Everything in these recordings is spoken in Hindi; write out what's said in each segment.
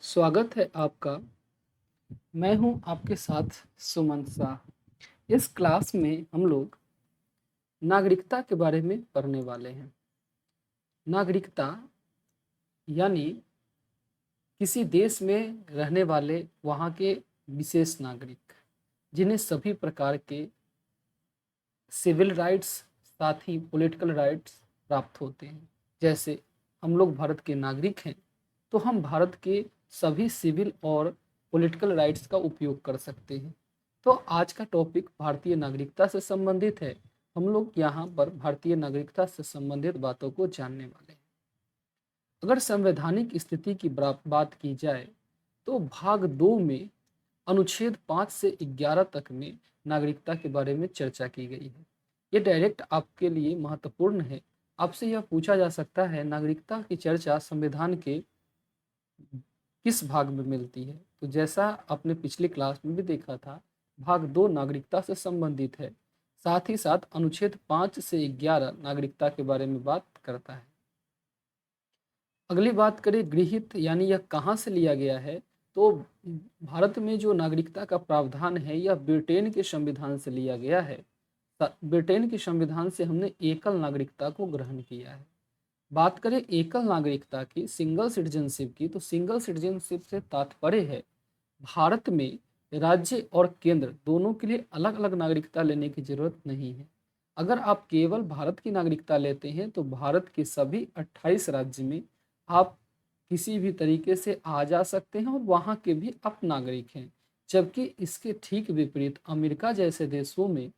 स्वागत है आपका। मैं हूं आपके साथ सुमन शाह। इस क्लास में हम लोग नागरिकता के बारे में पढ़ने वाले हैं। नागरिकता यानी किसी देश में रहने वाले वहाँ के विशेष नागरिक, जिन्हें सभी प्रकार के सिविल राइट्स साथ ही पॉलिटिकल राइट्स प्राप्त होते हैं। जैसे हम लोग भारत के नागरिक हैं, तो हम भारत के सभी सिविल और पॉलिटिकल राइट्स का उपयोग कर सकते हैं। तो आज का टॉपिक भारतीय नागरिकता से संबंधित है। हम लोग यहाँ पर भारतीय नागरिकता से संबंधित बातों को जानने वाले हैं। अगर संवैधानिक स्थिति की बात की जाए तो भाग 2 में अनुच्छेद 5 से 11 तक में नागरिकता के बारे में चर्चा की गई है। ये डायरेक्ट आपके लिए महत्वपूर्ण है। आपसे यह पूछा जा सकता है नागरिकता की चर्चा संविधान के किस भाग में मिलती है। तो जैसा आपने पिछली क्लास में भी देखा था, भाग 2 नागरिकता से संबंधित है। साथ ही साथ अनुच्छेद 5 से 11 नागरिकता के बारे में बात करता है। अगली बात करें गृहीत यानी यह कहाँ से लिया गया है, तो भारत में जो नागरिकता का प्रावधान है यह ब्रिटेन के संविधान से लिया गया है। ब्रिटेन के संविधान से हमने एकल नागरिकता को ग्रहण किया है। बात करें एकल नागरिकता की, सिंगल सिटीजनशिप की, तो सिंगल सिटीजनशिप से तात्पर्य है भारत में राज्य और केंद्र दोनों के लिए अलग अलग नागरिकता लेने की जरूरत नहीं है। अगर आप केवल भारत की नागरिकता लेते हैं तो भारत के सभी 28 राज्य में आप किसी भी तरीके से आ जा सकते हैं और वहाँ के भी आप नागरिक हैं। जबकि इसके ठीक विपरीत अमेरिका जैसे देशों में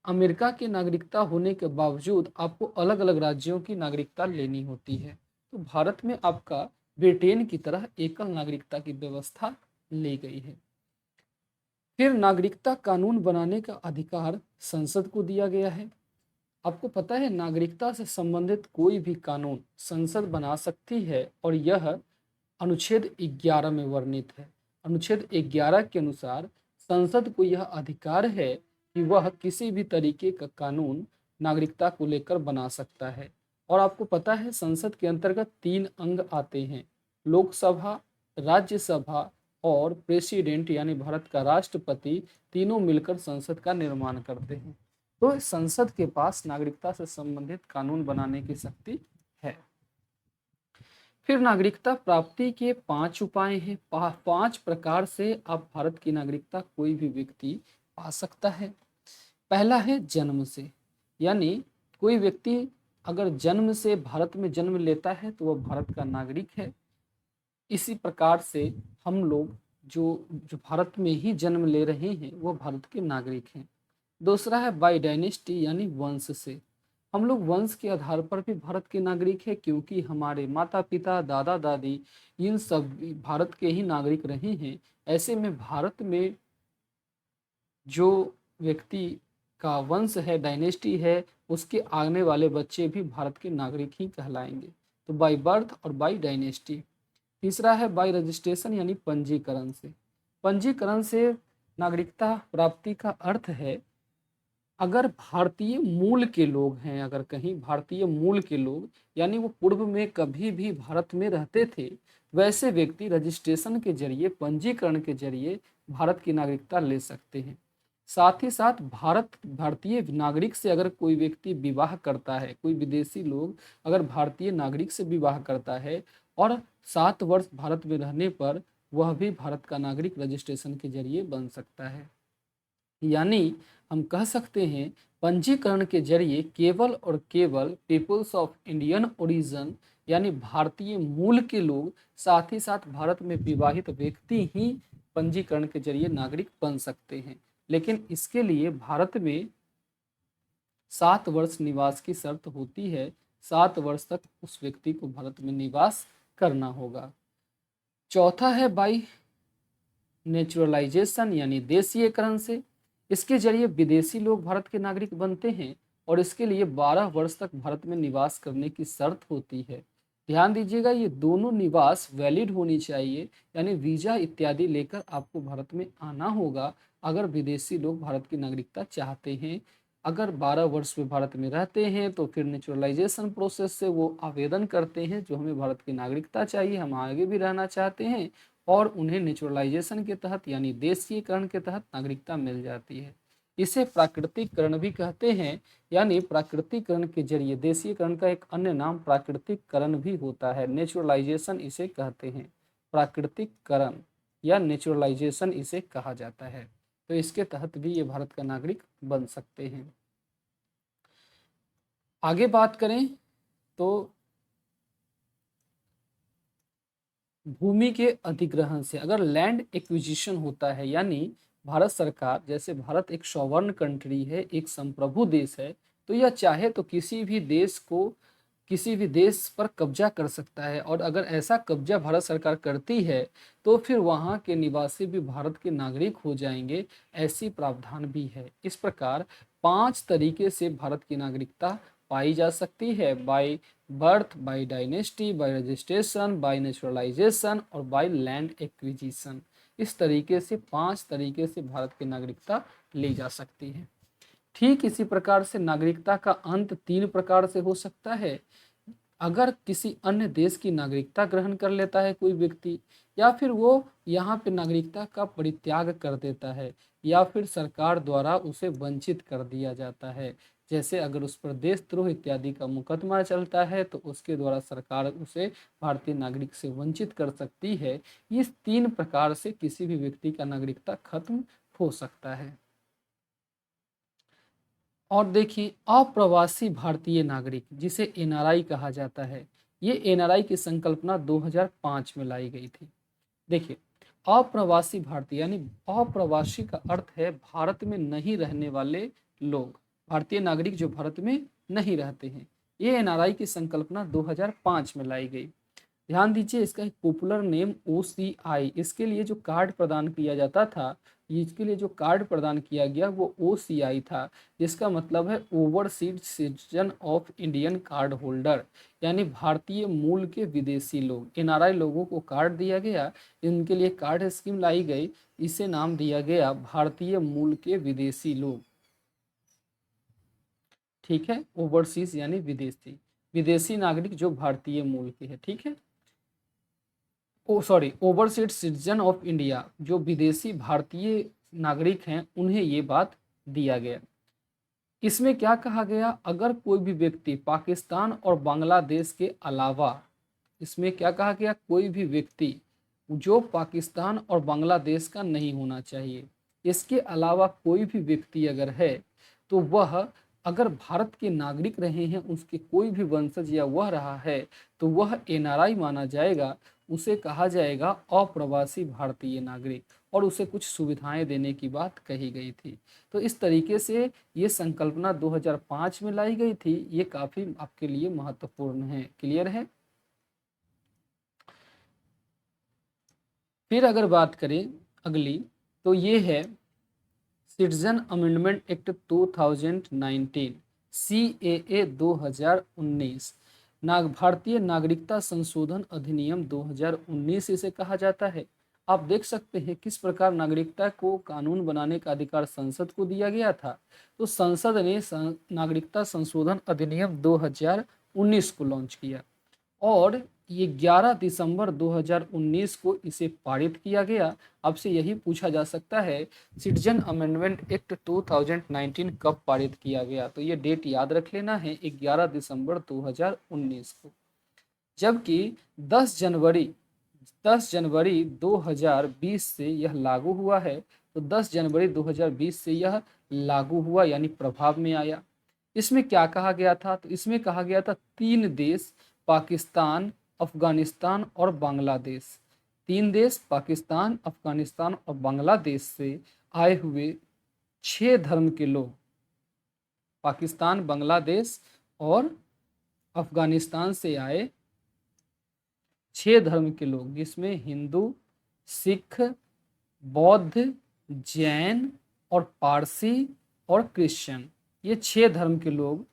अमेरिका की नागरिकता होने के बावजूद आपको अलग अलग राज्यों की नागरिकता लेनी होती है। तो भारत में आपका ब्रिटेन की तरह एकल नागरिकता की व्यवस्था ली गई है। फिर नागरिकता कानून बनाने का अधिकार संसद को दिया गया है। आपको पता है नागरिकता से संबंधित कोई भी कानून संसद बना सकती है और यह अनुच्छेद 11 में वर्णित है। अनुच्छेद 11 के अनुसार संसद को यह अधिकार है कि वह किसी भी तरीके का कानून नागरिकता को लेकर बना सकता है। और आपको पता है संसद के अंतर्गत 3 अंग आते हैं, लोकसभा, राज्यसभा और प्रेसिडेंट यानी भारत का राष्ट्रपति, तीनों मिलकर संसद का निर्माण करते हैं। तो संसद के पास नागरिकता से संबंधित कानून बनाने की शक्ति है। फिर नागरिकता प्राप्ति के 5 उपाय हैं। 5 प्रकार से आप भारत की नागरिकता कोई भी व्यक्ति पा सकता है। पहला है जन्म से, यानी कोई व्यक्ति अगर जन्म से भारत में जन्म लेता है तो वह भारत का नागरिक है। इसी प्रकार से हम लोग जो जो भारत में ही जन्म ले रहे हैं वो भारत के नागरिक हैं। दूसरा है बाय डायनेस्टी यानी वंश से। हम लोग वंश के आधार पर भी भारत के नागरिक हैं, क्योंकि हमारे माता पिता दादा दादी इन सब भारत के ही नागरिक रहे हैं। ऐसे में भारत में जो व्यक्ति का वंश है, डायनेस्टी है, उसके आने वाले बच्चे भी भारत के नागरिक ही कहलाएंगे। तो बाय बर्थ और बाय डायनेस्टी। तीसरा है बाय रजिस्ट्रेशन यानी पंजीकरण से। पंजीकरण से नागरिकता प्राप्ति का अर्थ है अगर भारतीय मूल के लोग हैं, अगर कहीं भारतीय मूल के लोग यानी वो पूर्व में कभी भी भारत में रहते थे, वैसे व्यक्ति रजिस्ट्रेशन के जरिए, पंजीकरण के जरिए भारत की नागरिकता ले सकते हैं। साथ ही साथ भारतीय नागरिक से अगर कोई व्यक्ति विवाह करता है, कोई विदेशी लोग अगर भारतीय नागरिक से विवाह करता है और 7 वर्ष भारत में रहने पर वह भी भारत का नागरिक रजिस्ट्रेशन के जरिए बन सकता है। यानी हम कह सकते हैं पंजीकरण के जरिए केवल और केवल पीपल्स ऑफ इंडियन ओरिजिन यानी भारतीय मूल के लोग, साथ ही साथ भारत में विवाहित व्यक्ति ही पंजीकरण के जरिए नागरिक बन सकते हैं। लेकिन इसके लिए भारत में 7 वर्ष निवास की शर्त होती है। 7 वर्ष तक उस व्यक्ति को भारत में निवास करना होगा। चौथा है बाई नेचुरलाइजेशन यानी देशीयकरण से। इसके जरिए विदेशी लोग भारत के नागरिक बनते हैं और इसके लिए 12 वर्ष तक भारत में निवास करने की शर्त होती है। ध्यान दीजिएगा, ये दोनों निवास वैलिड होनी चाहिए, यानी वीजा इत्यादि लेकर आपको भारत में आना होगा अगर विदेशी लोग भारत की नागरिकता चाहते हैं। अगर 12 वर्ष में भारत में रहते हैं तो फिर नेचुरलाइजेशन प्रोसेस से वो आवेदन करते हैं, जो हमें भारत की नागरिकता चाहिए, हम आगे भी रहना चाहते हैं, और उन्हें नेचुरलाइजेशन के तहत यानी देशीयकरण के तहत नागरिकता मिल जाती है। इसे प्राकृतिकरण भी कहते हैं, यानी प्राकृतिकरण के जरिए, देशीयकरण का एक अन्य नाम प्राकृतिकरण भी होता है, नेचुरलाइजेशन इसे कहते हैं, प्राकृतिकरण या नेचुरलाइजेशन इसे कहा जाता है। तो इसके तहत भी ये भारत का नागरिक बन सकते हैं। आगे बात करें तो भूमि के अधिग्रहण से, अगर लैंड एक्विजिशन होता है, यानी भारत सरकार, जैसे भारत एक सॉवर्ण कंट्री है, एक संप्रभु देश है, तो यह चाहे तो किसी भी देश को, किसी भी देश पर कब्जा कर सकता है, और अगर ऐसा कब्जा भारत सरकार करती है तो फिर वहाँ के निवासी भी भारत के नागरिक हो जाएंगे, ऐसी प्रावधान भी है। इस प्रकार 5 तरीके से भारत की नागरिकता पाई जा सकती है, by birth, by dynasty, by registration, by naturalisation और बाय लैंड एक्विजिशन। इस तरीके से 5 तरीके से भारत की नागरिकता ली जा सकती है। ठीक इसी प्रकार से नागरिकता का अंत 3 प्रकार से हो सकता है। अगर किसी अन्य देश की नागरिकता ग्रहण कर लेता है कोई व्यक्ति, या फिर वो यहाँ पे नागरिकता का परित्याग कर देता है, या फिर सरकार द्वारा उसे वंचित कर दिया जाता है। जैसे अगर उस पर देशद्रोह इत्यादि का मुकदमा चलता है तो उसके द्वारा सरकार उसे भारतीय नागरिक से वंचित कर सकती है। इस 3 प्रकार से किसी भी व्यक्ति का नागरिकता खत्म हो सकता है। और देखिए, अप्रवासी भारतीय नागरिक, जिसे एनआरआई कहा जाता है, ये एनआरआई की संकल्पना 2005 में लाई गई थी। देखिए, अप्रवासी भारतीय यानी अप्रवासी का अर्थ है भारत में नहीं रहने वाले लोग, भारतीय नागरिक जो भारत में नहीं रहते हैं। ये एनआरआई की संकल्पना 2005 में लाई गई। ध्यान दीजिए, इसका एक पॉपुलर नेम ओसीआई, इसके लिए जो कार्ड प्रदान किया जाता था, इसके लिए जो कार्ड प्रदान किया गया वो ओसीआई था, जिसका मतलब है overseas citizen of Indian card holder, यानी भारतीय मूल के विदेशी लोग। एनआरआई लोगों को कार्ड दिया गया, इनके लिए कार्ड स्कीम लाई गई, इसे नाम दिया गया भारतीय मूल के विदेशी लोग। ठीक है, ओवरसीज यानी विदेशी, विदेशी नागरिक जो भारतीय मूल के है। ठीक है, ओवरसीज सिटीजन ऑफ इंडिया, जो विदेशी भारतीय नागरिक हैं, उन्हें ये बात दिया गया। इसमें क्या कहा गया, अगर कोई भी व्यक्ति पाकिस्तान और बांग्लादेश के अलावा, इसमें क्या कहा गया, कोई भी व्यक्ति जो पाकिस्तान और बांग्लादेश का नहीं होना चाहिए, इसके अलावा कोई भी व्यक्ति अगर है तो वह, अगर भारत के नागरिक रहे हैं, उसके कोई भी वंशज या वह रहा है, तो वह एनआरआई माना जाएगा, उसे कहा जाएगा अप्रवासी भारतीय नागरिक, और उसे कुछ सुविधाएं देने की बात कही गई थी। तो इस तरीके से ये संकल्पना 2005 में लाई गई थी। ये काफ़ी आपके लिए महत्वपूर्ण है। क्लियर है? फिर अगर बात करें अगली, तो ये है सिटीजन अमेंडमेंट एक्ट 2019, CAA 2019, भारतीय नागरिकता संशोधन अधिनियम 2019 इसे कहा जाता है। आप देख सकते हैं किस प्रकार नागरिकता को कानून बनाने का अधिकार संसद को दिया गया था। तो संसद ने नागरिकता संशोधन अधिनियम 2019 को लॉन्च किया, और ये 11 दिसंबर 2019 को इसे पारित किया गया। आपसे यही पूछा जा सकता है, सिटीजन अमेंडमेंट एक्ट 2019 कब पारित किया गया, तो ये डेट याद रख लेना है, 11 दिसंबर 2019 को। जबकि 10 जनवरी 2020 से यह लागू हुआ है। तो 10 जनवरी 2020 से यह लागू हुआ, यानी प्रभाव में आया। इसमें क्या कहा गया था, तो इसमें कहा गया था 3 देश, पाकिस्तान, अफगानिस्तान और बांग्लादेश, 3 देश पाकिस्तान, अफगानिस्तान और बांग्लादेश से आए हुए 6 धर्म के लोग, पाकिस्तान, बांग्लादेश और अफगानिस्तान से आए 6 धर्म के लोग, जिसमें हिंदू, सिख, बौद्ध, जैन और पारसी और क्रिश्चियन, ये 6 धर्म के लोग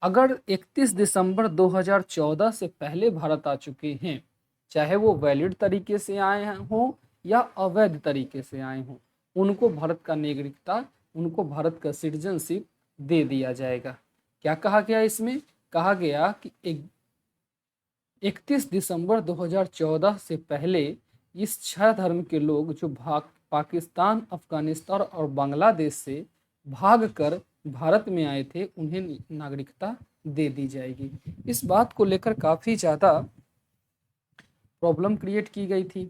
अगर 31 दिसंबर 2014 से पहले भारत आ चुके हैं, चाहे वो वैलिड तरीके से आए हों या अवैध तरीके से आए हों, उनको भारत का नागरिकता, उनको भारत का सिटीजनशिप दे दिया जाएगा। क्या कहा गया इसमें? कहा गया कि 31 दिसंबर 2014 से पहले इस 6 धर्म के लोग जो पाकिस्तान, अफगानिस्तान और बांग्लादेश से भाग कर भारत में आए थे, उन्हें नागरिकता दे दी जाएगी। इस बात को लेकर काफ़ी ज़्यादा प्रॉब्लम क्रिएट की गई थी।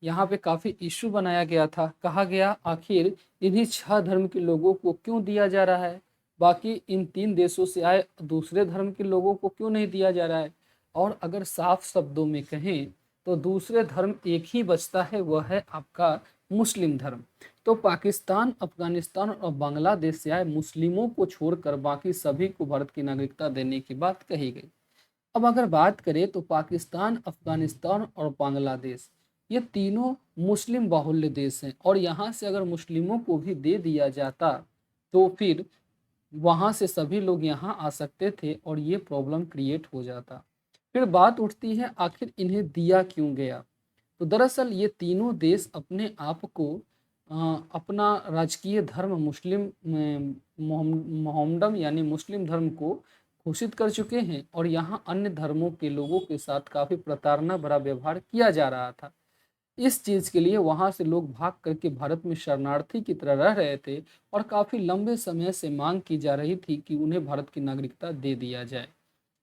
यहाँ पे काफ़ी इशू बनाया गया था। कहा गया आखिर इन्हीं 6 धर्म के लोगों को क्यों दिया जा रहा है, बाकी इन 3 देशों से आए दूसरे धर्म के लोगों को क्यों नहीं दिया जा रहा है। और अगर साफ शब्दों में कहें तो दूसरे धर्म एक ही बचता है, वह है आपका मुस्लिम धर्म। तो पाकिस्तान, अफगानिस्तान और बांग्लादेश से आए मुस्लिमों को छोड़कर बाकी सभी को भारत की नागरिकता देने की बात कही गई। अब अगर बात करें तो पाकिस्तान, अफगानिस्तान और बांग्लादेश ये तीनों मुस्लिम बाहुल्य देश हैं, और यहाँ से अगर मुस्लिमों को भी दे दिया जाता तो फिर वहाँ से सभी लोग यहाँ आ सकते थे और ये प्रॉब्लम क्रिएट हो जाता। फिर बात उठती है आखिर इन्हें दिया क्यों गया। तो दरअसल ये तीनों देश अपने आप को अपना राजकीय धर्म मुस्लिम मोहम्मडम यानी मुस्लिम धर्म को घोषित कर चुके हैं, और यहाँ अन्य धर्मों के लोगों के साथ काफ़ी प्रताड़ना भरा व्यवहार किया जा रहा था। इस चीज़ के लिए वहाँ से लोग भाग करके भारत में शरणार्थी की तरह रह रहे थे, और काफ़ी लंबे समय से मांग की जा रही थी कि उन्हें भारत की नागरिकता दे दिया जाए।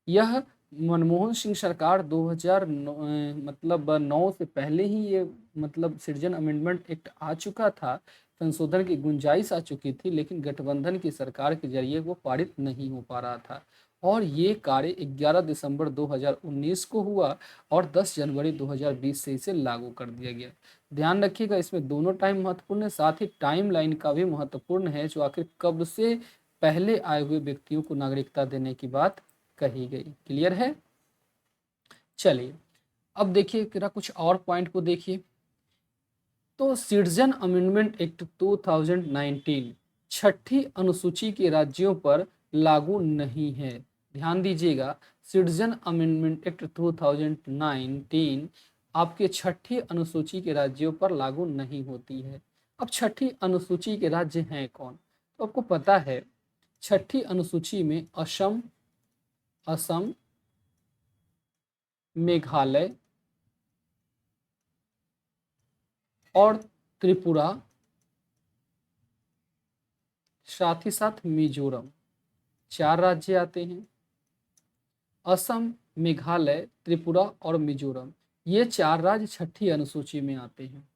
यह मनमोहन सिंह सरकार 2009 मतलब 9 से पहले ही ये मतलब सिटीजन अमेंडमेंट एक्ट आ चुका था, संशोधन की गुंजाइश आ चुकी थी, लेकिन गठबंधन की सरकार के जरिए वो पारित नहीं हो पा रहा था। और ये कार्य 11 दिसंबर 2019 को हुआ और 10 जनवरी 2020 से इसे लागू कर दिया गया। ध्यान रखिएगा, इसमें दोनों टाइम महत्वपूर्ण है, साथ ही टाइम लाइन का भी महत्वपूर्ण है, जो आखिर कब से पहले आए हुए व्यक्तियों को नागरिकता देने की बात कही गई। क्लियर है? चलिए अब देखिए जरा कुछ और पॉइंट को देखिए। तो सिटीजन अमेंडमेंट एक्ट 2019 छठी अनुसूची के राज्यों पर लागू नहीं है। ध्यान दीजिएगा, सिटीजन अमेंडमेंट एक्ट 2019 आपके छठी अनुसूची के राज्यों पर लागू नहीं होती है। अब छठी अनुसूची के राज्य हैं कौन? तो आपको पता है छठी अनुसूची में असम, मेघालय और त्रिपुरा, साथ ही साथ मिजोरम, 4 राज्य आते हैं। असम, मेघालय, त्रिपुरा और मिजोरम, ये 4 राज्य छठी अनुसूची में आते हैं।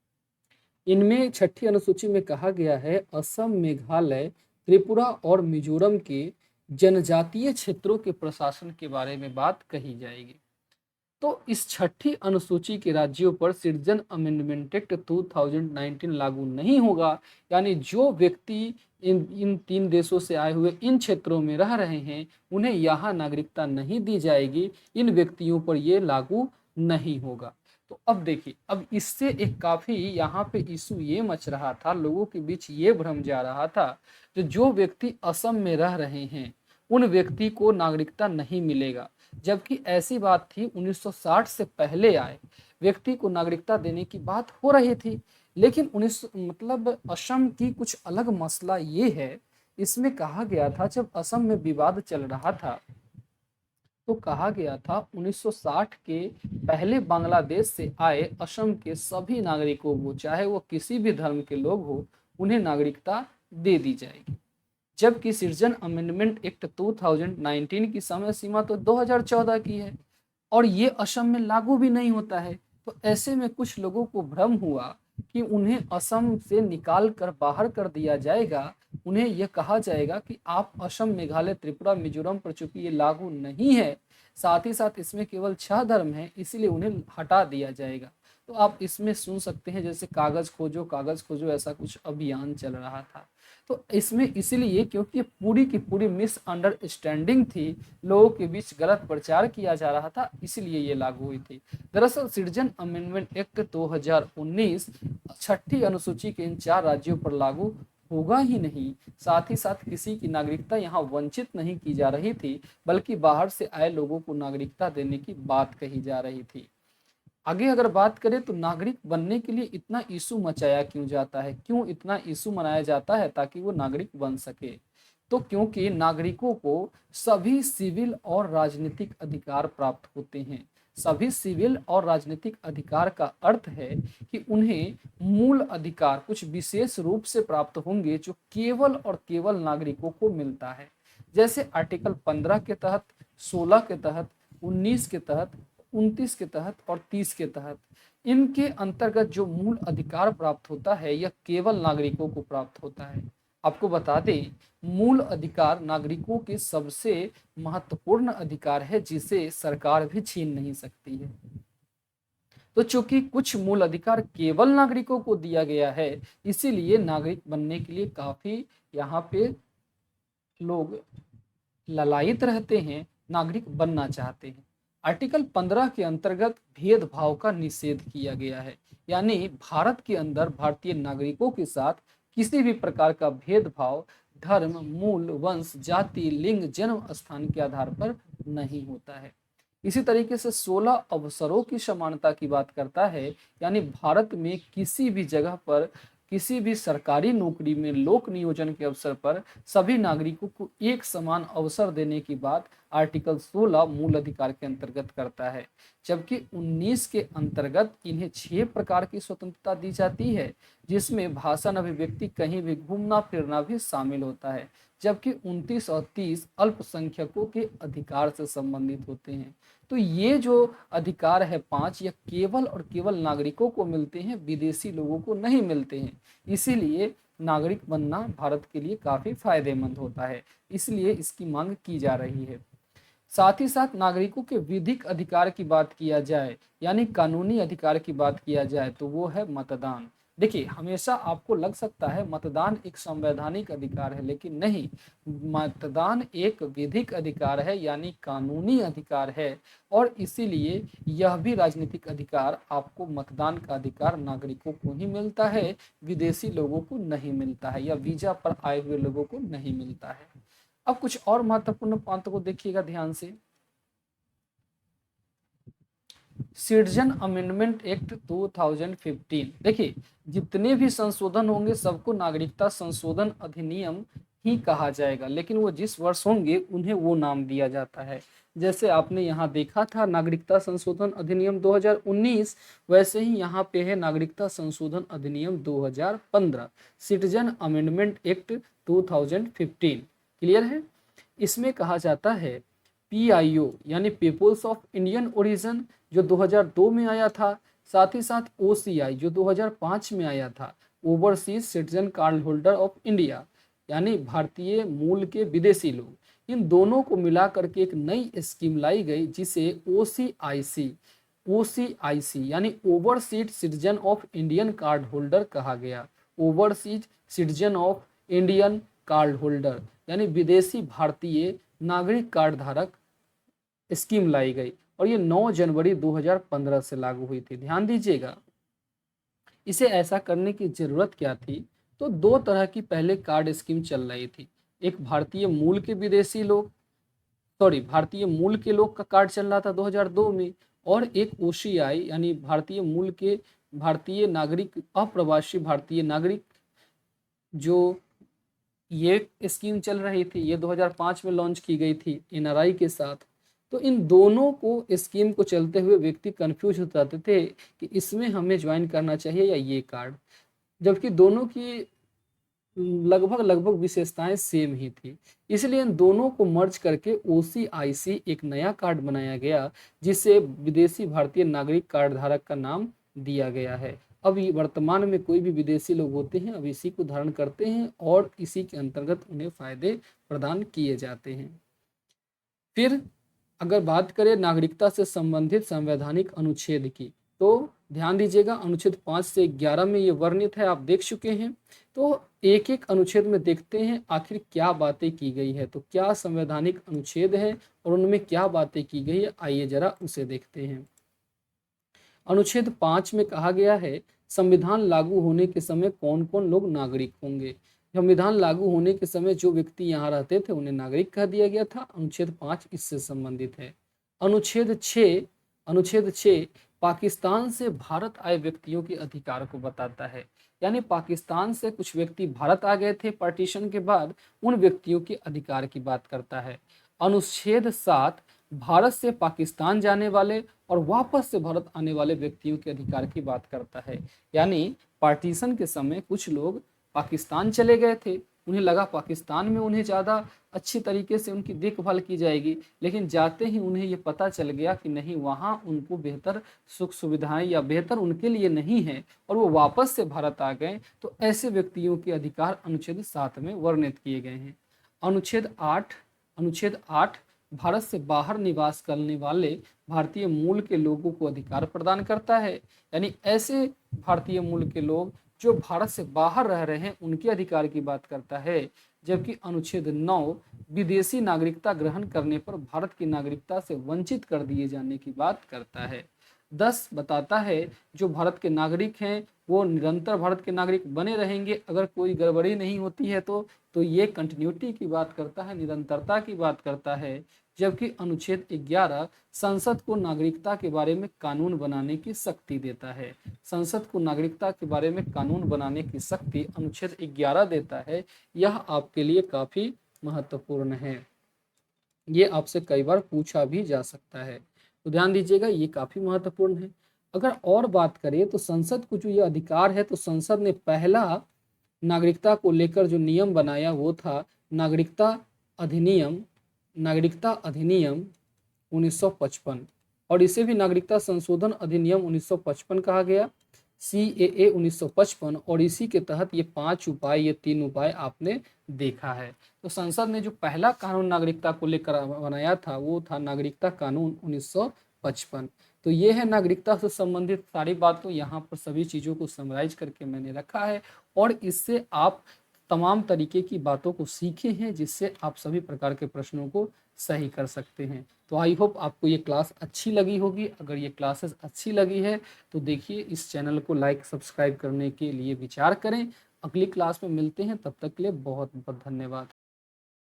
इनमें छठी अनुसूची में कहा गया है असम, मेघालय, त्रिपुरा और मिजोरम के जनजातीय क्षेत्रों के प्रशासन के बारे में बात कही जाएगी। तो इस छठी अनुसूची के राज्यों पर सिटीजन अमेंडमेंट एक्ट 2019 लागू नहीं होगा, यानी जो व्यक्ति इन 3 देशों से आए हुए इन क्षेत्रों में रह रहे हैं उन्हें यहाँ नागरिकता नहीं दी जाएगी, इन व्यक्तियों पर ये लागू नहीं होगा। तो अब देखिए, अब इससे एक काफ़ी यहाँ पे इशू ये मच रहा था, लोगों के बीच ये भ्रम जा रहा था जो व्यक्ति असम में रह रहे हैं उन व्यक्ति को नागरिकता नहीं मिलेगा, जबकि ऐसी बात थी 1960 से पहले आए व्यक्ति को नागरिकता देने की बात हो रही थी। लेकिन असम की कुछ अलग मसला ये है, इसमें कहा गया था जब असम में विवाद चल रहा था तो कहा गया था 1960 के पहले बांग्लादेश से आए असम के सभी नागरिकों को, चाहे वो किसी भी धर्म के लोग हो, उन्हें नागरिकता दे दी जाएगी। जबकि सिटीजन अमेंडमेंट एक्ट 2019 की समय सीमा तो 2014 की है और ये असम में लागू भी नहीं होता है। तो ऐसे में कुछ लोगों को भ्रम हुआ कि उन्हें असम से निकाल कर बाहर कर दिया जाएगा, उन्हें यह कहा जाएगा कि आप असम, मेघालय, त्रिपुरा, मिजोरम पर चूंकि ये लागू नहीं है, साथ ही साथ इसमें केवल 6 धर्म है, इसीलिए उन्हें हटा दिया जाएगा। तो आप इसमें सुन सकते हैं जैसे कागज खोजो ऐसा कुछ अभियान चल रहा था। तो इसमें इसीलिए क्योंकि पूरी की पूरी मिसअंडरस्टैंडिंग थी, लोगों के बीच गलत प्रचार किया जा रहा था, इसलिए ये लागू हुई थी। दरअसल सिटीजन अमेंडमेंट एक्ट 2019 छठी अनुसूची के इन 4 राज्यों पर लागू होगा ही नहीं, साथ ही साथ किसी की नागरिकता यहाँ वंचित नहीं की जा रही थी, बल्कि बाहर से आए लोगों को नागरिकता देने की बात कही जा रही थी। आगे अगर बात करें तो नागरिक बनने के लिए इतना इशू मचाया क्यों जाता है, क्यों इतना इशू मनाया जाता है ताकि वो नागरिक बन सके। तो क्योंकि नागरिकों को सभी सिविल और राजनीतिक अधिकार प्राप्त होते हैं। सभी सिविल और राजनीतिक अधिकार का अर्थ है कि उन्हें मूल अधिकार कुछ विशेष रूप से प्राप्त होंगे जो केवल और केवल नागरिकों को मिलता है। जैसे आर्टिकल 15 के तहत, 16 के तहत, 19 के तहत, 29 के तहत और 30 के तहत। इनके अंतर्गत जो मूल अधिकार प्राप्त होता है यह केवल नागरिकों को प्राप्त होता है। आपको बता दें, मूल अधिकार नागरिकों के सबसे महत्वपूर्ण अधिकार है जिसे सरकार भी छीन नहीं सकती है। तो चूंकि कुछ मूल अधिकार केवल नागरिकों को दिया गया है, इसीलिए नागरिक बनने के लिए काफी यहाँ पे लोग ललायित रहते हैं, नागरिक बनना चाहते हैं। आर्टिकल 15 के अंतर्गत भेदभाव का निषेध किया गया है, यानी भारत के अंदर भारतीय नागरिकों के साथ किसी भी प्रकार का भेदभाव धर्म, मूल, वंश, जाति, लिंग, जन्म स्थान के आधार पर नहीं होता है। इसी तरीके से 16 अवसरों की समानता की बात करता है, यानी भारत में किसी भी जगह पर किसी भी सरकारी नौकरी में लोक नियोजन के अवसर पर सभी नागरिकों को एक समान अवसर देने की बात आर्टिकल 16 मूल अधिकार के अंतर्गत करता है। जबकि 19 के अंतर्गत इन्हें 6 प्रकार की स्वतंत्रता दी जाती है, जिसमें भाषण, अभिव्यक्ति, कहीं भी घूमना फिरना भी शामिल होता है। जबकि 29 और 30 अल्पसंख्यकों के अधिकार से संबंधित होते हैं। तो ये जो अधिकार है 5, यह केवल और केवल नागरिकों को मिलते हैं, विदेशी लोगों को नहीं मिलते हैं। इसीलिए नागरिक बनना भारत के लिए काफ़ी फायदेमंद होता है, इसलिए इसकी मांग की जा रही है। साथ ही साथ नागरिकों के विधिक अधिकार की बात किया जाए, यानी कानूनी अधिकार की बात किया जाए, तो वो है मतदान। देखिए, हमेशा आपको लग सकता है मतदान एक संवैधानिक अधिकार है, लेकिन नहीं, मतदान एक विधिक अधिकार है, यानी कानूनी अधिकार है। और इसीलिए यह भी राजनीतिक अधिकार, आपको मतदान का अधिकार नागरिकों को ही मिलता है, विदेशी लोगों को नहीं मिलता है, या वीजा पर आए हुए लोगों को नहीं मिलता है। अब कुछ और महत्वपूर्ण बातों को देखिएगा ध्यान से। सिटीजन अमेंडमेंट एक्ट 2015, देखिए, जितने भी संशोधन होंगे सबको नागरिकता संशोधन अधिनियम ही कहा जाएगा, लेकिन वो जिस वर्ष होंगे उन्हें वो नाम दिया जाता है। जैसे आपने यहाँ देखा था नागरिकता संशोधन अधिनियम 2019, वैसे ही यहाँ पे है नागरिकता संशोधन अधिनियम 2015, सिटीजन अमेंडमेंट एक्ट 2015। क्लियर है? इसमें कहा जाता है PIO यानी पीपुल्स ऑफ इंडियन ओरिजिन जो 2002 में आया था, साथ ही साथ OCI जो 2005 में आया था, overseas citizen card holder of India यानी भारतीय मूल के विदेशी लोग, इन दोनों को मिला करके एक नई स्कीम लाई गई जिसे OCIC यानी overseas citizen of Indian card holder कहा गया। Overseas citizen of Indian card holder यानी विदेशी भारतीय नागरिक कार्ड धारक स्कीम लाई गई, और ये 9 जनवरी 2015 से लागू हुई थी। ध्यान दीजिएगा, इसे ऐसा करने की जरूरत क्या थी? तो 2 तरह की पहले कार्ड स्कीम चल रही थी। एक भारतीय मूल के विदेशी लोग, भारतीय मूल के लोग का कार्ड चल रहा था 2002 में, और एक OCI यानी भारतीय मूल के भारतीय नागरिक, अप्रवासी भारतीय नागरिक, जो ये स्कीम चल रही थी। ये 2005 में लॉन्च की गई थी NRI के साथ। तो इन दोनों को स्कीम को चलते हुए व्यक्ति कंफ्यूज हो जाते थे कि इसमें हमें ज्वाइन करना चाहिए या ये कार्ड, जबकि दोनों की लगभग विशेषताएं सेम ही थी। इसलिए इन दोनों को मर्ज करके OCIC एक नया कार्ड बनाया गया, जिसे विदेशी भारतीय नागरिक कार्ड धारक का नाम दिया गया है। अब वर्तमान में कोई भी विदेशी लोग होते हैं अब इसी को धारण करते हैं, और इसी के अंतर्गत उन्हें फायदे प्रदान किए जाते हैं। फिर अगर बात करें नागरिकता से संबंधित संवैधानिक अनुच्छेद की, तो ध्यान दीजिएगा, अनुच्छेद 5 से 11 में ये वर्णित है, आप देख चुके हैं। तो एक एक अनुच्छेद में देखते हैं आखिर क्या बातें की गई है, तो क्या संवैधानिक अनुच्छेद है और उनमें क्या बातें की गई है, आइए जरा उसे देखते हैं। अनुच्छेद 5 में कहा गया है संविधान लागू होने के समय कौन कौन लोग नागरिक होंगे। संविधान लागू होने के समय जो व्यक्ति यहाँ रहते थे उन्हें नागरिक कह दिया गया था। अनुच्छेद 5 इससे संबंधित है। अनुच्छेद 6 पाकिस्तान से भारत आए व्यक्तियों के अधिकार को बताता है। यानी पाकिस्तान से कुछ व्यक्ति भारत आ गए थे पार्टीशन के बाद, उन व्यक्तियों के अधिकार की बात करता है। अनुच्छेद 7 भारत से पाकिस्तान जाने वाले और वापस से भारत आने वाले व्यक्तियों के अधिकार की बात करता है। यानी पार्टीशन के समय कुछ लोग पाकिस्तान चले गए थे, उन्हें लगा पाकिस्तान में उन्हें ज़्यादा अच्छी तरीके से उनकी देखभाल की जाएगी, लेकिन जाते ही उन्हें ये पता चल गया कि नहीं, वहाँ उनको बेहतर सुख सुविधाएं या बेहतर उनके लिए नहीं है और वो वापस से भारत आ गए। तो ऐसे व्यक्तियों के अधिकार अनुच्छेद 7 में वर्णित किए गए हैं। अनुच्छेद 8 भारत से बाहर निवास करने वाले भारतीय मूल के लोगों को अधिकार प्रदान करता है। यानी ऐसे भारतीय मूल के लोग जो भारत से बाहर रह रहे हैं उनके अधिकार की बात करता है। जबकि अनुच्छेद 9 विदेशी नागरिकता ग्रहण करने पर भारत की नागरिकता से वंचित कर दिए जाने की बात करता है। 10 बताता है जो भारत के नागरिक हैं वो निरंतर भारत के नागरिक बने रहेंगे अगर कोई गड़बड़ी नहीं होती है तो ये कंटिन्यूटी की बात करता है, निरंतरता की बात करता है। जबकि अनुच्छेद 11 संसद को नागरिकता के बारे में कानून बनाने की शक्ति देता है। संसद को नागरिकता के बारे में कानून बनाने की शक्ति अनुच्छेद 11 देता है। यह आपके लिए काफ़ी महत्वपूर्ण है, ये आपसे कई बार पूछा भी जा सकता है, तो ध्यान दीजिएगा, ये काफ़ी महत्वपूर्ण है। अगर और बात करें तो संसद को जो ये अधिकार है, तो संसद ने पहला नागरिकता को लेकर जो नियम बनाया वो था नागरिकता अधिनियम नागरिकता अधिनियम 1955, और इसे भी नागरिकता संशोधन अधिनियम 1955 कहा गया, CAA 1955। और इसी के तहत ये 5 उपाय, ये 3 उपाय आपने देखा है। तो संसद ने जो पहला कानून नागरिकता को लेकर बनाया था वो था नागरिकता कानून 1955। तो ये है नागरिकता से संबंधित सारी बातों, यहाँ पर सभी चीज़ों को समराइज करके मैंने रखा है और इससे आप तमाम तरीके की बातों को सीखे हैं जिससे आप सभी प्रकार के प्रश्नों को सही कर सकते हैं। तो आई होप आपको ये क्लास अच्छी लगी होगी। अगर ये क्लासेस अच्छी लगी है तो देखिए इस चैनल को लाइक सब्सक्राइब करने के लिए विचार करें। अगली क्लास में मिलते हैं, तब तक के लिए बहुत बहुत धन्यवाद।